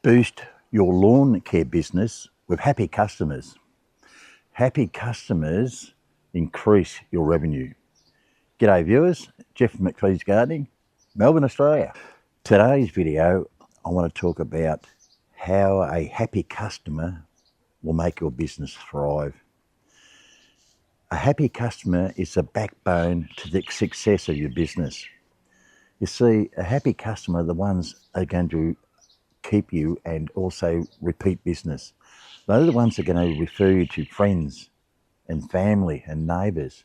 Boost your lawn care business with happy customers. Happy customers increase your revenue. G'day viewers, Jeff from McLeod's Gardening, Melbourne, Australia. Today's video, I want to talk about how a happy customer will make your business thrive. A happy customer is the backbone to the success of your business. You see, a happy customer are the ones that are going to keep you and also repeat business. They're the ones that are going to refer you to friends and family and neighbours.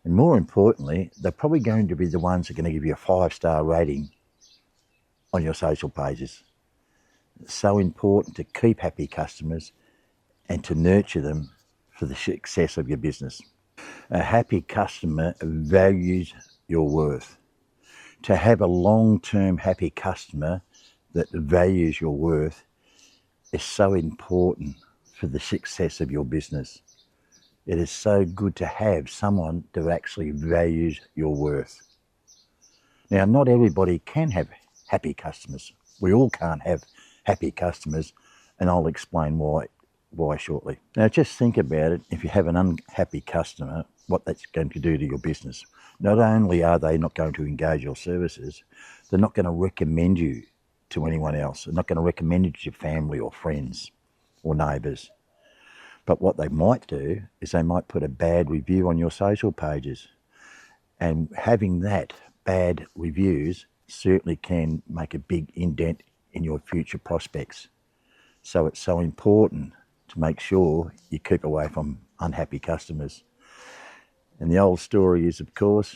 And more importantly, they're probably going to be the ones that are going to give you a 5-star rating on your social pages. It's so important to keep happy customers and to nurture them for the success of your business. A happy customer values your worth. To have a long-term happy customer that values your worth is so important for the success of your business. It is so good to have someone that actually values your worth. Now, not everybody can have happy customers. We all can't have happy customers, and I'll explain why shortly. Now, just think about it. If you have an unhappy customer, what that's going to do to your business. Not only are they not going to engage your services, they're not going to recommend you to anyone else. They're not going to recommend you to your family or friends or neighbours. But what they might do is they might put a bad review on your social pages. And having that bad reviews certainly can make a big indent in your future prospects. So it's so important to make sure you keep away from unhappy customers. And the old story is, of course,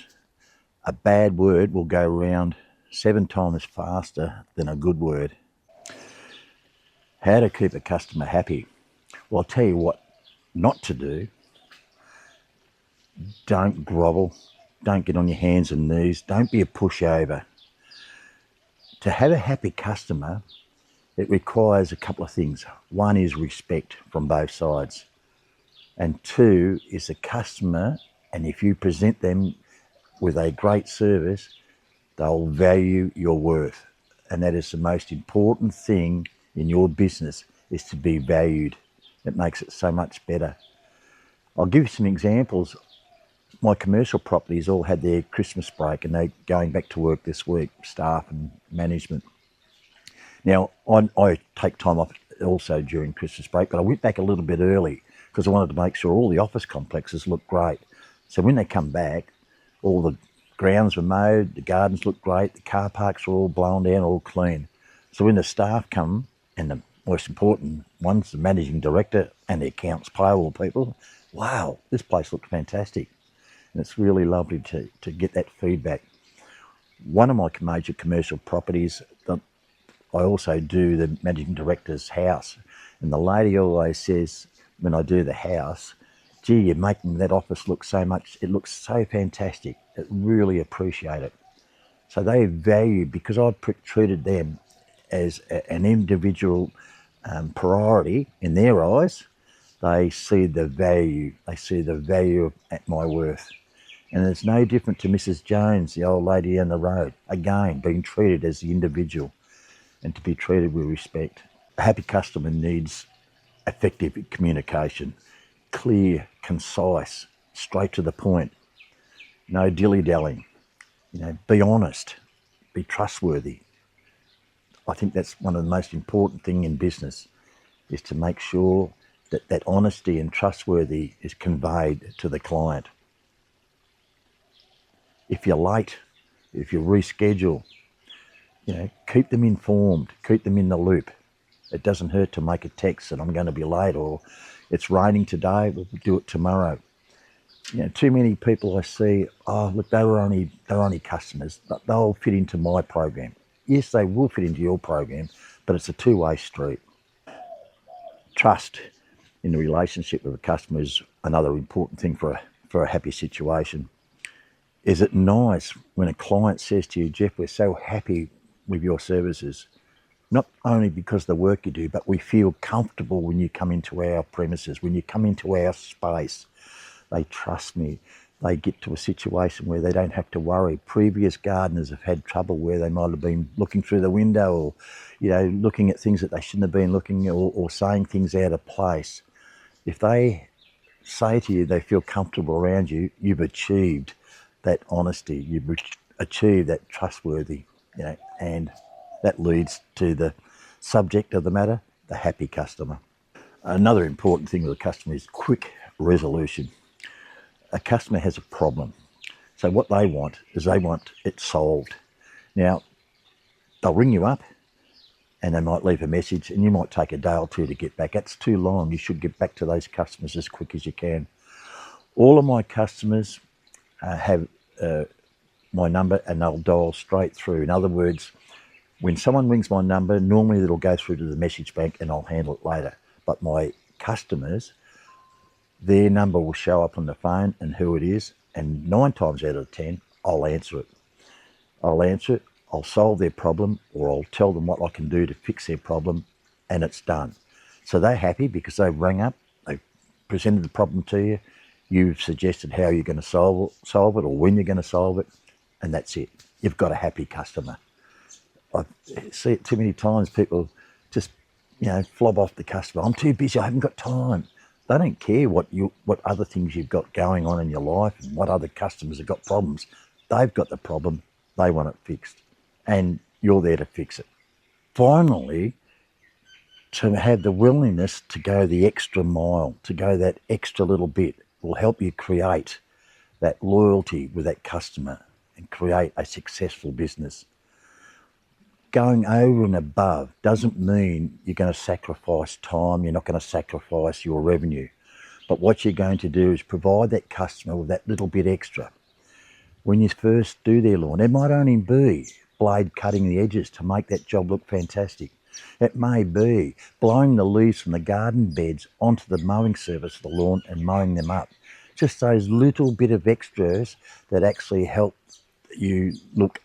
a bad word will go around 7 times faster than a good word. How to keep a customer happy? Well, I'll tell you what not to do. Don't grovel. Don't get on your hands and knees. Don't be a pushover. To have a happy customer, it requires a couple of things. One is respect from both sides. And 2 is the customer, and if you present them with a great service, they'll value your worth. And that is the most important thing in your business, is to be valued. It makes it so much better. I'll give you some examples. My commercial properties all had their Christmas break and they're going back to work this week, staff and management. Now, I take time off also during Christmas break, but I went back a little bit early because I wanted to make sure all the office complexes look great. So when they come back, all the grounds were mowed, the gardens looked great, the car parks were all blown down, all clean. So when the staff come, and the most important ones, the managing director and the accounts payable people, wow, this place looks fantastic. And it's really lovely to get that feedback. One of my major commercial properties, I also do the managing director's house. And the lady always says, when I do the house, gee, you're making that office look so much, it looks so fantastic. I really appreciate it. So they value, because I've treated them as an individual priority in their eyes, they see the value. They see the value at my worth. And it's no different to Mrs. Jones, the old lady down the road. Again, being treated as the individual and to be treated with respect. A happy customer needs effective communication. Clear, concise, straight to the point. No dilly-dallying. Be honest. Be trustworthy. I think that's one of the most important things in business, is to make sure that that honesty and trustworthy is conveyed to the client. If you're late, if you reschedule, keep them informed, keep them in the loop. It doesn't hurt to make a text that I'm going to be late, or it's raining today, we'll do it tomorrow. Too many people I see, oh look, they're only customers, they'll fit into my program. Yes, they will fit into your program, but it's a two-way street. Trust in the relationship with a customer is another important thing for a happy situation. Is it nice when a client says to you, Jeff, we're so happy with your services, not only because of the work you do, but we feel comfortable when you come into our premises, when you come into our space. They trust me. they get to a situation where they don't have to worry. Previous gardeners have had trouble where they might have been looking through the window or, looking at things that they shouldn't have been looking, or saying things out of place. If they say to you they feel comfortable around you, you've achieved that honesty, you've achieved that trustworthy, and that leads to the subject of the matter, the happy customer. Another important thing with a customer is quick resolution. A customer has a problem. So what they want is they want it solved. Now, they'll ring you up and they might leave a message and you might take a day or two to get back. That's too long. You should get back to those customers as quick as you can. All of my customers have my number and they'll dial straight through. In other words, when someone rings my number, normally it'll go through to the message bank and I'll handle it later. But my customers, their number will show up on the phone and who it is, and 9 times out of 10, I'll answer it. I'll solve their problem, or I'll tell them what I can do to fix their problem, and it's done. So they're happy because they rang up, they presented the problem to you, you've suggested how you're going to solve it or when you're going to solve it, and that's it. You've got a happy customer. I see it too many times, people just, flob off the customer. I'm too busy, I haven't got time. They don't care what other things you've got going on in your life and what other customers have got problems. They've got the problem, they want it fixed, and you're there to fix it. Finally, to have the willingness to go the extra mile, to go that extra little bit, will help you create that loyalty with that customer and create a successful business. Going over and above doesn't mean you're going to sacrifice time, you're not going to sacrifice your revenue. But what you're going to do is provide that customer with that little bit extra. When you first do their lawn, it might only be blade cutting the edges to make that job look fantastic. It may be blowing the leaves from the garden beds onto the mowing surface of the lawn and mowing them up. Just those little bit of extras that actually help you look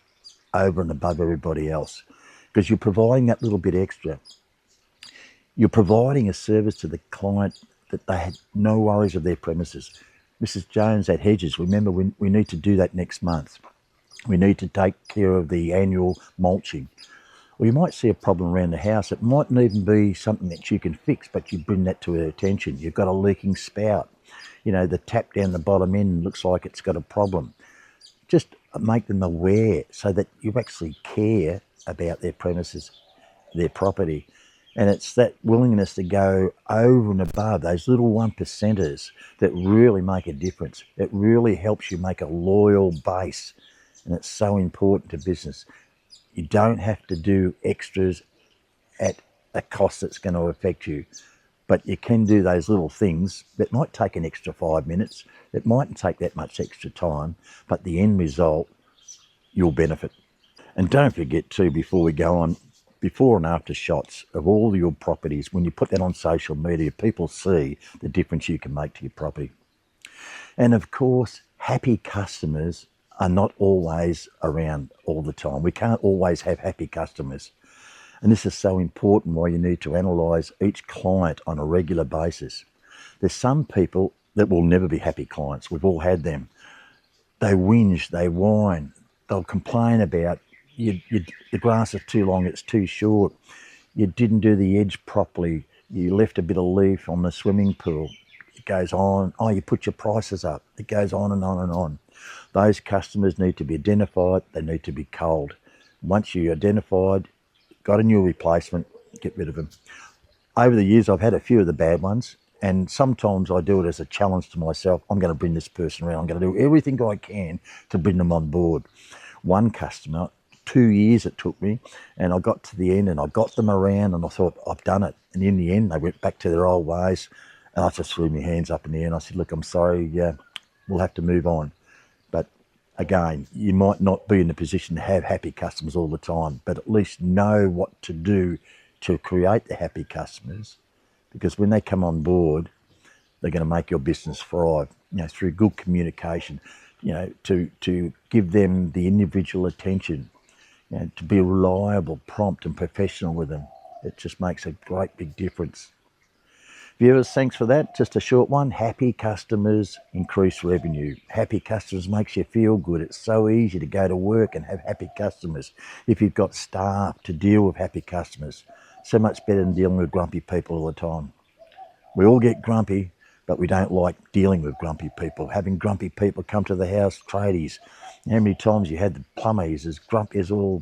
over and above everybody else, because you're providing that little bit extra. You're providing a service to the client that they had no worries of their premises. Mrs. Jones at Hedges, remember, we need to do that next month. We need to take care of the annual mulching. Or you might see a problem around the house. It mightn't even be something that you can fix, but you bring that to her attention. You've got a leaking spout. The tap down the bottom end looks like it's got a problem. Just make them aware so that you actually care about their premises, their property. And it's that willingness to go over and above, those little 1%ers, that really make a difference. It really helps you make a loyal base. And it's so important to business. You don't have to do extras at a cost that's going to affect you. But you can do those little things that might take an extra 5 minutes. It mightn't take that much extra time, but the end result, you'll benefit. And don't forget too, before we go on, before and after shots of all your properties, when you put that on social media, people see the difference you can make to your property. And of course, happy customers are not always around all the time. We can't always have happy customers. And this is so important, why you need to analyse each client on a regular basis. There's some people that will never be happy clients. We've all had them. They whinge, they whine, they'll complain about the grass is too long, it's too short, you didn't do the edge properly, you left a bit of leaf on the swimming pool. It goes on, you put your prices up. It goes on and on and on. Those customers need to be identified, they need to be culled. Once you're identified, got a new replacement, get rid of them. Over the years, I've had a few of the bad ones, and sometimes I do it as a challenge to myself. I'm going to bring this person around. I'm going to do everything I can to bring them on board. One customer, 2 years it took me, and I got to the end and I got them around and I thought, I've done it. And in the end, they went back to their old ways, and I just threw my hands up in the air and I said, look, I'm sorry, we'll have to move on. But again, you might not be in a position to have happy customers all the time, but at least know what to do to create the happy customers, because when they come on board, they're going to make your business thrive, through good communication, to give them the individual attention, to be reliable, prompt and professional with them. It just makes a great big difference. Viewers, thanks for that. Just a short one. Happy customers increase revenue. Happy customers makes you feel good. It's so easy to go to work and have happy customers. If you've got staff to deal with happy customers, so much better than dealing with grumpy people all the time. We all get grumpy, but we don't like dealing with grumpy people. Having grumpy people come to the house, tradies. How many times you had the plumbers as grumpy as all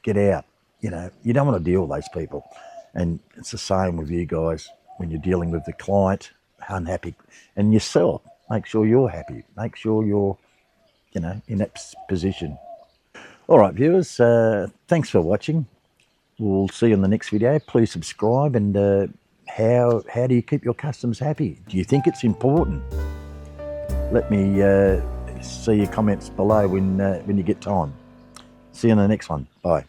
get out? You know, you don't want to deal with those people. And it's the same with you guys when you're dealing with the client, unhappy, and yourself. Make sure you're happy. Make sure you're, you know, in that position. All right, viewers, thanks for watching. We'll see you in the next video. Please subscribe. And how do you keep your customers happy? Do you think it's important? Let me see your comments below when you get time. See you in the next one. Bye.